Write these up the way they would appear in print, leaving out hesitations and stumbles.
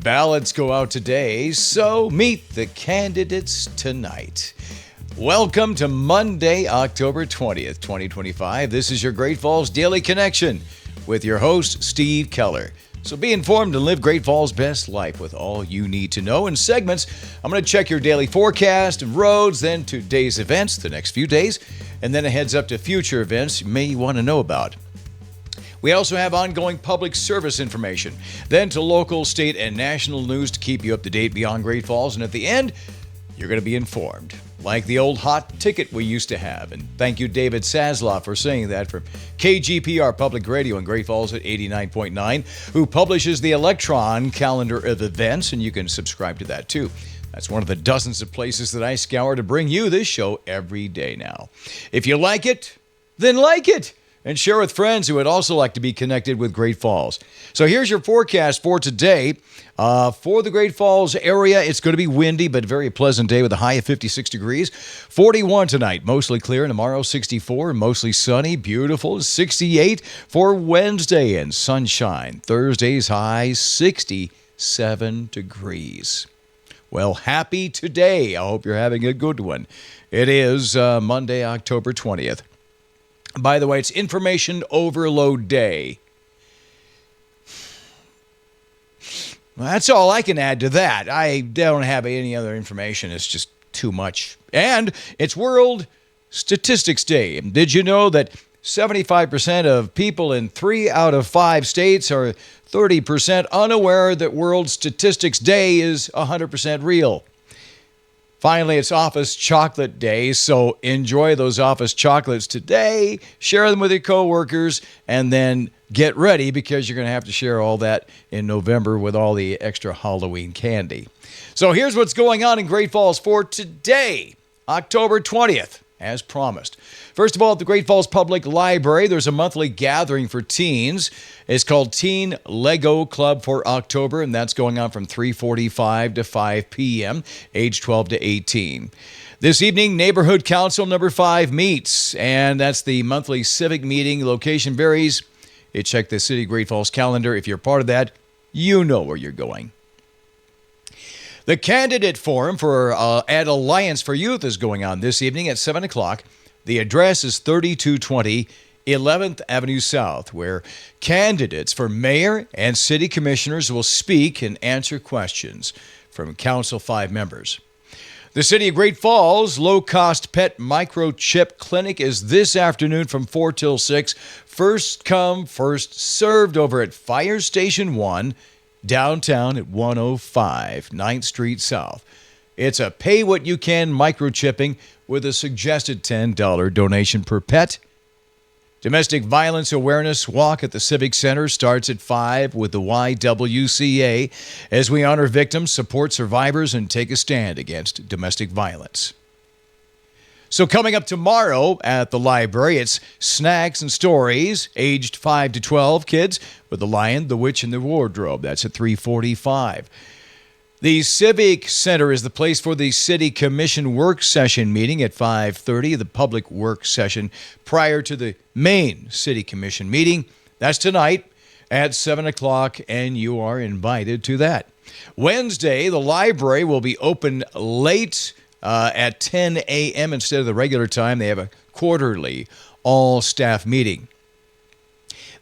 Ballots go out today, so meet the candidates tonight. Welcome to Monday, October 20th, 2025. This is your Great Falls Daily Connection with your host, Steve Keller. So be informed and live Great Falls' best life with all you need to know. In segments, I'm going to check your daily forecast of roads, then today's events, the next few days, and then a heads up to future events you may want to know about. We also have ongoing public service information, then to local, state, and national news to keep you up to date beyond Great Falls. And at the end, you're going to be informed, like the old hot ticket we used to have. And thank you, David Sasloff, for saying that from KGPR Public Radio in Great Falls at 89.9, who publishes the Electron calendar of events, and you can subscribe to that too. That's one of the dozens of places that I scour to bring you this show every day now. If you like it, then like it. And share with friends who would also like to be connected with Great Falls. So here's your forecast for today. For the Great Falls area, it's going to be windy, but very pleasant day with a high of 56 degrees. 41 tonight, mostly clear. And tomorrow, 64, mostly sunny, beautiful. 68 for Wednesday and sunshine. Thursday's high, 67 degrees. Well, happy today. I hope you're having a good one. It is Monday, October 20th. By the way, it's Information Overload Day. Well, that's all I can add to that. I don't have any other information. It's just too much. And it's World Statistics Day. Did you know that 75% of people in 3 out of 5 states are 30% unaware that World Statistics Day is 100% real? Finally, it's Office Chocolate Day, so enjoy those office chocolates today, share them with your coworkers, and then get ready because you're going to have to share all that in November with all the extra Halloween candy. So here's what's going on in Great Falls for today, October 20th, as promised. First of all, at the Great Falls Public Library, there's a monthly gathering for teens. It's called Teen Lego Club for October, and that's going on from 3:45 to 5 p.m., age 12 to 18. This evening, Neighborhood Council number 5 meets, and that's the monthly civic meeting. Location varies. You check the City of Great Falls calendar. If you're part of that, you know where you're going. The candidate forum for at Alliance for Youth is going on this evening at 7 o'clock. The address is 3220 11th Avenue South, where candidates for mayor and city commissioners will speak and answer questions from Council 5 members. The City of Great Falls low-cost pet microchip clinic is this afternoon from 4 till 6. First come, first served over at Fire Station 1, downtown at 105 9th Street South. It's a pay-what-you-can microchipping with a suggested $10 donation per pet. Domestic Violence Awareness Walk at the Civic Center starts at 5 with the YWCA as we honor victims, support survivors, and take a stand against domestic violence. So coming up tomorrow at the library, it's Snacks and Stories, aged 5 to 12 kids, with The Lion, the Witch, and the Wardrobe. That's at 3:45. The Civic Center is the place for the City Commission work session meeting at 5:30, the public work session prior to the main City Commission meeting. That's tonight at 7 o'clock, and you are invited to that. Wednesday, the library will be open late at 10 a.m. instead of the regular time. They have a quarterly all-staff meeting.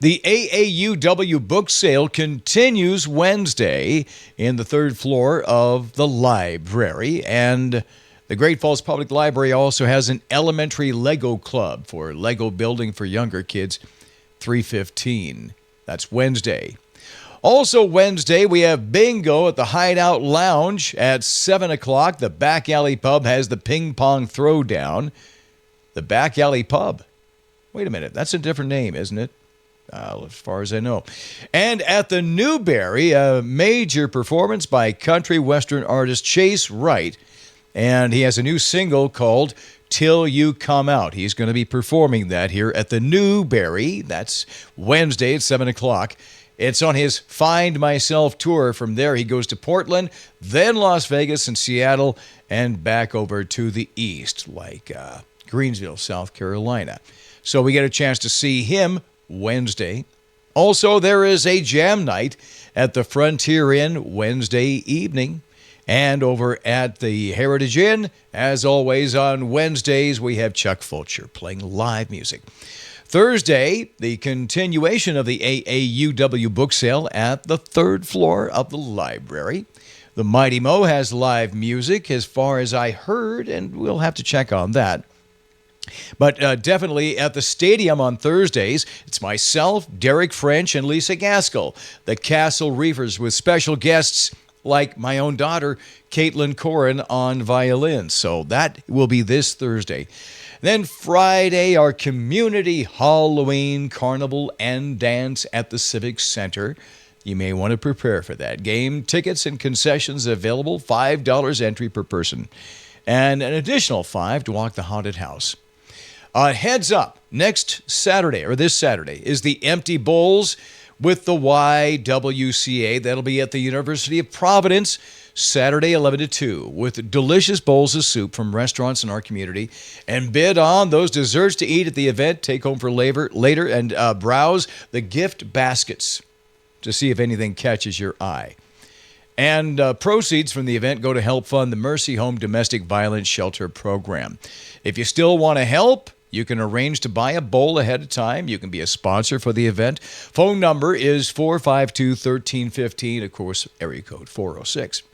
The AAUW book sale continues Wednesday in the 3rd floor of the library, and the Great Falls Public Library also has an elementary Lego club for Lego building for younger kids, 3:15. That's Wednesday. Also Wednesday, we have bingo at the Hideout Lounge at 7 o'clock. The Back Alley Pub has the ping pong throwdown. The Back Alley Pub. Wait a minute, that's a different name, isn't it? As far as I know. And at the Newberry, a major performance by country western artist Chase Wright. And he has a new single called Till You Come Out. He's going to be performing that here at the Newberry. That's Wednesday at 7 o'clock. It's on his Find Myself tour. From there, he goes to Portland, then Las Vegas and Seattle, and back over to the east, like Greensville, South Carolina. So we get a chance to see him Wednesday. Also, there is a jam night at the Frontier Inn Wednesday evening. And over at the Heritage Inn, as always on Wednesdays, we have Chuck Fulcher playing live music. Thursday, the continuation of the AAUW book sale at the third floor of the library. The Mighty Mo has live music as far as I heard, and we'll have to check on that. But definitely at the stadium on Thursdays, it's myself, Derek French, and Lisa Gaskell, the Castle Reefers, with special guests like my own daughter, Caitlin Corin, on violin. So that will be this Thursday. Then Friday, our community Halloween carnival and dance at the Civic Center. You may want to prepare for that. Game tickets and concessions available, $5 entry per person, and an additional $5 to walk the haunted house. Heads up, next Saturday, or this Saturday, is the Empty Bowls with the YWCA. That'll be at the University of Providence, Saturday 11 to 2, with delicious bowls of soup from restaurants in our community. And bid on those desserts to eat at the event, take home for later, and browse the gift baskets to see if anything catches your eye. And proceeds from the event go to help fund the Mercy Home Domestic Violence Shelter Program. If you still want to help, you can arrange to buy a bowl ahead of time. You can be a sponsor for the event. Phone number is 452-1315, of course, area code 406.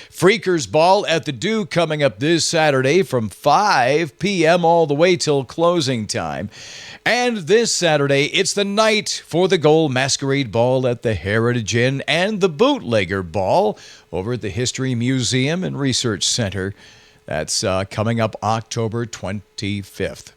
Freakers Ball at the Dew coming up this Saturday from 5 p.m. all the way till closing time. And this Saturday, it's the night for the Gold Masquerade Ball at the Heritage Inn and the Bootlegger Ball over at the History Museum and Research Center. That's coming up October 25th.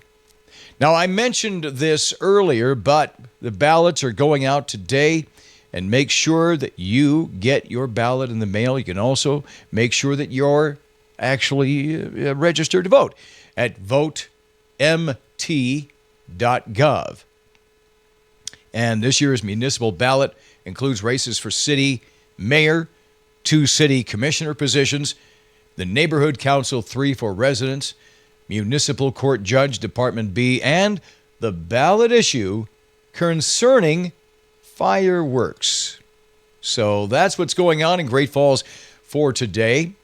Now, I mentioned this earlier, but the ballots are going out today, and make sure that you get your ballot in the mail. You can also make sure that you're actually registered to vote at votemt.gov. And this year's municipal ballot includes races for city mayor, 2 city commissioner positions, the neighborhood council, 3 for residents, municipal court judge, Department B, and the ballot issue concerning fireworks. So that's what's going on in Great Falls for today.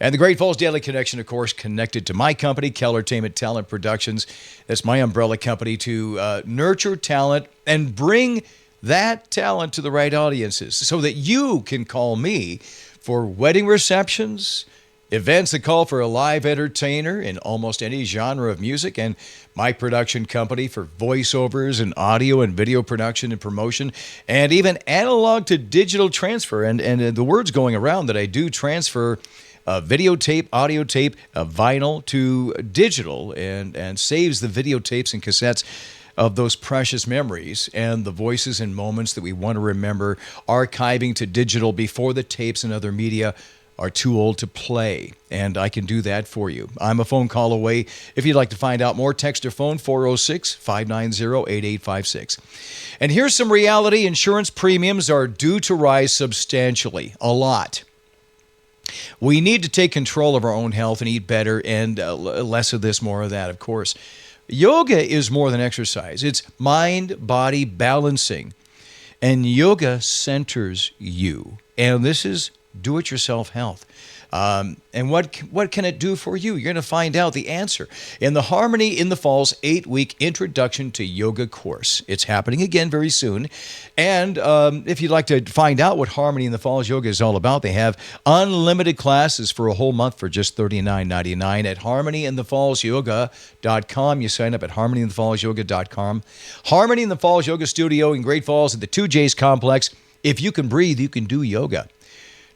And the Great Falls Daily Connection, of course, connected to my company, Kellertainment Talent Productions. That's my umbrella company to nurture talent and bring that talent to the right audiences so that you can call me for wedding receptions, events that call for a live entertainer in almost any genre of music, and my production company for voiceovers and audio and video production and promotion, and even analog to digital transfer. And the word's going around that I do transfer videotape, audio tape, vinyl to digital, and saves the videotapes and cassettes of those precious memories and the voices and moments that we want to remember, archiving to digital before the tapes and other media are too old to play, and I can do that for you. I'm a phone call away. If you'd like to find out more, text or phone 406-590-8856. And here's some reality. Insurance premiums are due to rise substantially, a lot. We need to take control of our own health and eat better, and less of this, more of that, of course. Yoga is more than exercise. It's mind-body balancing, and yoga centers you. And this is do-it-yourself health. And what can it do for you? You're going to find out the answer in the Harmony in the Falls 8-week Introduction to Yoga course. It's happening again very soon. And if you'd like to find out what Harmony in the Falls Yoga is all about, they have unlimited classes for a whole month for just $39.99 at harmonyinthefallsyoga.com. You sign up at harmonyinthefallsyoga.com. Harmony in the Falls Yoga Studio in Great Falls at the 2J's Complex. If you can breathe, you can do yoga.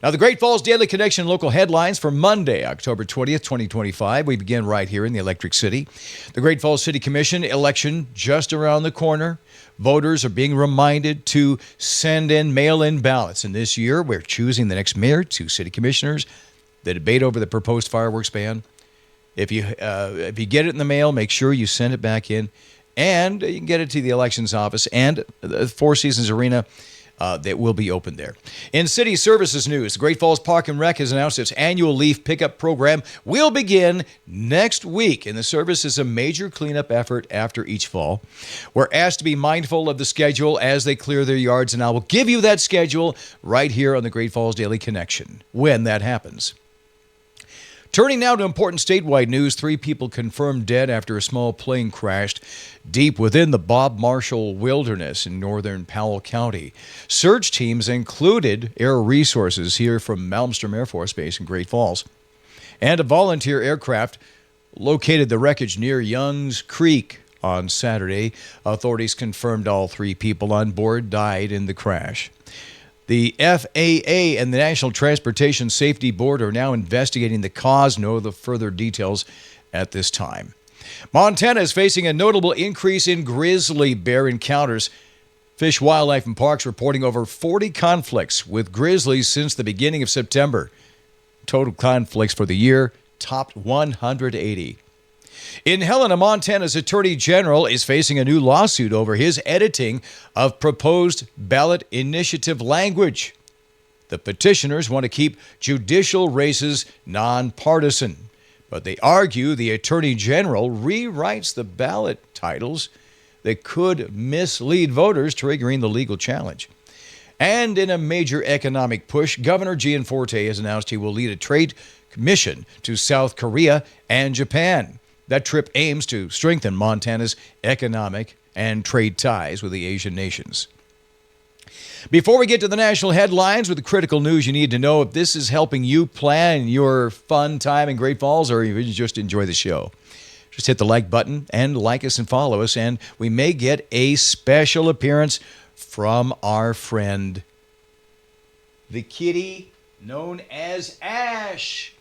Now, the Great Falls Daily Connection local headlines for Monday, October 20th, 2025. We begin right here in the Electric City. The Great Falls City Commission election just around the corner. Voters are being reminded to send in mail-in ballots. And this year, we're choosing the next mayor, 2 city commissioners, the debate over the proposed fireworks ban. If you get it in the mail, make sure you send it back in. And you can get it to the elections office and the Four Seasons Arena that will be open there. In city services news, the Great Falls Park and Rec has announced its annual leaf pickup program will begin next week. And the service is a major cleanup effort after each fall. We're asked to be mindful of the schedule as they clear their yards, and I will give you that schedule right here on the Great Falls Daily Connection when that happens. Turning now to important statewide news, 3 people confirmed dead after a small plane crashed deep within the Bob Marshall Wilderness in northern Powell County. Search teams included air resources here from Malmstrom Air Force Base in Great Falls. And a volunteer aircraft located the wreckage near Youngs Creek on Saturday. Authorities confirmed all 3 people on board died in the crash. The FAA and the National Transportation Safety Board are now investigating the cause. No further details at this time. Montana is facing a notable increase in grizzly bear encounters. Fish, Wildlife, and Parks reporting over 40 conflicts with grizzlies since the beginning of September. Total conflicts for the year topped 180. In Helena, Montana's Attorney General is facing a new lawsuit over his editing of proposed ballot initiative language. The petitioners want to keep judicial races nonpartisan, but they argue the Attorney General rewrites the ballot titles that could mislead voters, triggering the legal challenge. And in a major economic push, Governor Gianforte has announced he will lead a trade mission to South Korea and Japan. That trip aims to strengthen Montana's economic and trade ties with the Asian nations. Before we get to the national headlines with the critical news you need to know, if this is helping you plan your fun time in Great Falls or you just enjoy the show, just hit the like button and like us and follow us, and we may get a special appearance from our friend, the kitty known as Ash.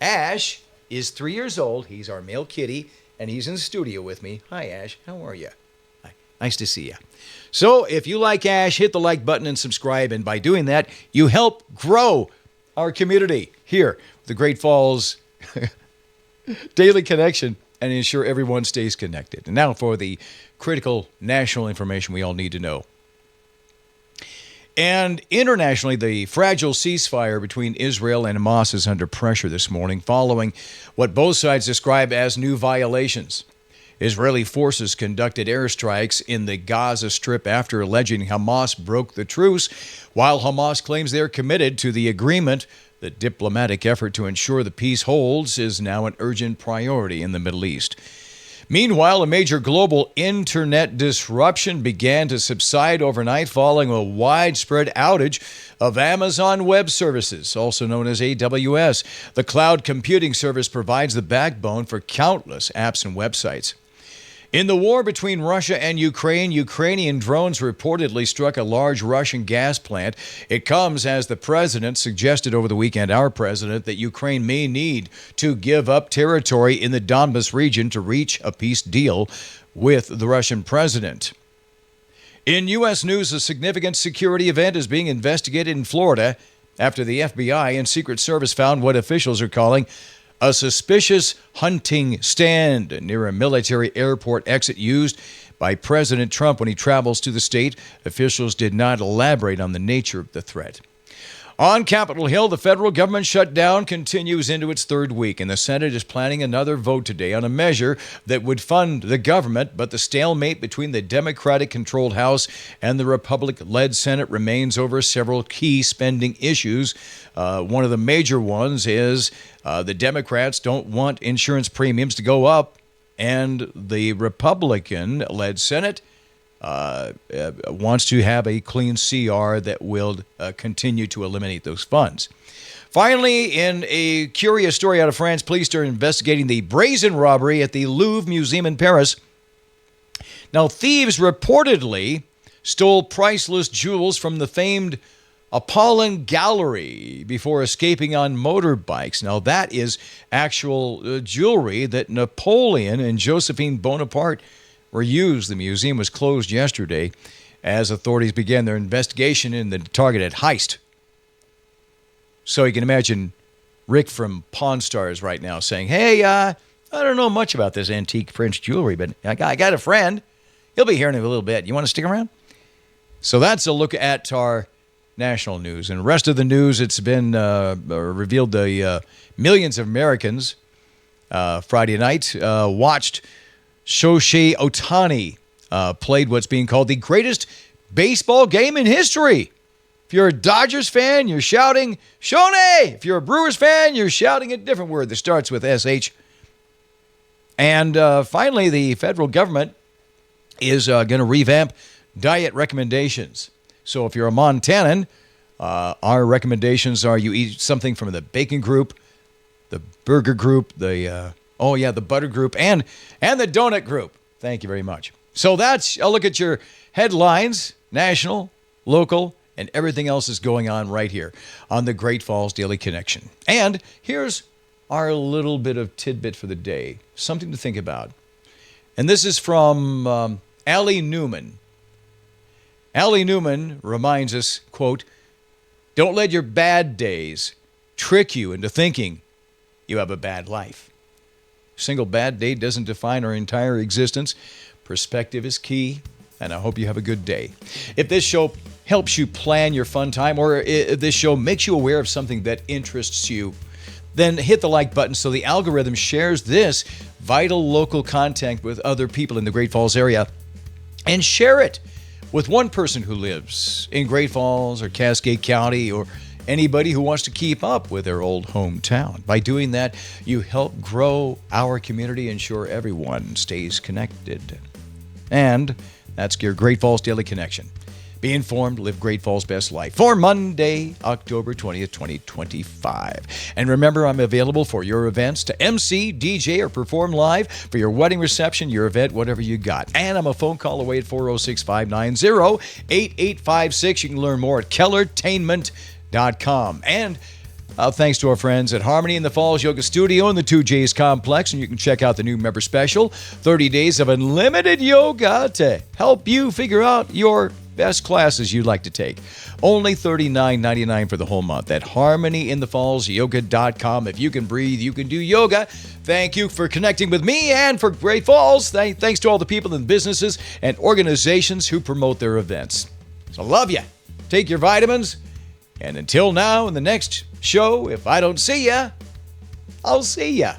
Ash is 3 years old. He's our male kitty, and he's in the studio with me. Hi, Ash. How are you? Hi. Nice to see you. So if you like Ash, hit the like button and subscribe, and by doing that, you help grow our community here, the Great Falls Daily Connection, and ensure everyone stays connected. And now for the critical national information we all need to know. And internationally, the fragile ceasefire between Israel and Hamas is under pressure this morning following what both sides describe as new violations. Israeli forces conducted airstrikes in the Gaza Strip after alleging Hamas broke the truce, while Hamas claims they're committed to the agreement. The diplomatic effort to ensure the peace holds is now an urgent priority in the Middle East. Meanwhile, a major global internet disruption began to subside overnight following a widespread outage of Amazon Web Services, also known as AWS. The cloud computing service provides the backbone for countless apps and websites. In the war between Russia and Ukraine, Ukrainian drones reportedly struck a large Russian gas plant. It comes as the president suggested over the weekend, our president, that Ukraine may need to give up territory in the Donbas region to reach a peace deal with the Russian president. In U.S. news, a significant security event is being investigated in Florida after the FBI and Secret Service found what officials are calling a suspicious hunting stand near a military airport exit used by President Trump when he travels to the state. Officials did not elaborate on the nature of the threat. On Capitol Hill, the federal government shutdown continues into its third week, and the Senate is planning another vote today on a measure that would fund the government, but the stalemate between the Democratic-controlled House and the Republican-led Senate remains over several key spending issues. One of the major ones is the Democrats don't want insurance premiums to go up, and the Republican-led Senate wants to have a clean CR that will continue to eliminate those funds. Finally, in a curious story out of France, police are investigating the brazen robbery at the Louvre Museum in Paris. Now, thieves reportedly stole priceless jewels from the famed Apollon Gallery before escaping on motorbikes. Now, that is actual jewelry that Napoleon and Josephine Bonaparte were used. The museum was closed yesterday as authorities began their investigation in the targeted heist. So you can imagine Rick from Pawn Stars right now saying, hey, I don't know much about this antique French jewelry, but I got a friend. He'll be here in a little bit. You want to stick around? So that's a look at our national news. And the rest of the news, it's been revealed the millions of Americans Friday night watched Shohei Ohtani played what's being called the greatest baseball game in history. If you're a Dodgers fan, you're shouting, Shohei! If you're a Brewers fan, you're shouting a different word that starts with SH. And finally, the federal government is going to revamp diet recommendations. So if you're a Montanan, our recommendations are you eat something from the bacon group, the burger group, the butter group, and the donut group. Thank you very much. So that's a look at your headlines, national, local, and everything else is going on right here on the Great Falls Daily Connection. And here's our little bit of tidbit for the day, something to think about. And this is from Allie Newman. Allie Newman reminds us, quote, "Don't let your bad days trick you into thinking you have a bad life. A single bad day doesn't define our entire existence. Perspective is key, and I hope you have a good day." If this show helps you plan your fun time, or if this show makes you aware of something that interests you, then hit the like button so the algorithm shares this vital local content with other people in the Great Falls area, and share it with one person who lives in Great Falls or Cascade County, or anybody who wants to keep up with their old hometown. By doing that, you help grow our community, ensure everyone stays connected. And that's your Great Falls Daily Connection. Be informed, live Great Falls' best life for Monday, October 20th, 2025. And remember, I'm available for your events to MC, DJ, or perform live for your wedding reception, your event, whatever you got. And I'm a phone call away at 406-590-8856. You can learn more at kellertainment.com. And thanks to our friends at Harmony in the Falls Yoga Studio in the 2J's Complex. And you can check out the new member special, 30 days of unlimited yoga to help you figure out your best classes you'd like to take. Only $39.99 for the whole month at harmonyinthefallsyoga.com. If you can breathe, you can do yoga. Thank you for connecting with me and for Great Falls. Thanks to all the people and businesses and organizations who promote their events. So love you. Take your vitamins. And until now, in the next show, if I don't see ya, I'll see ya.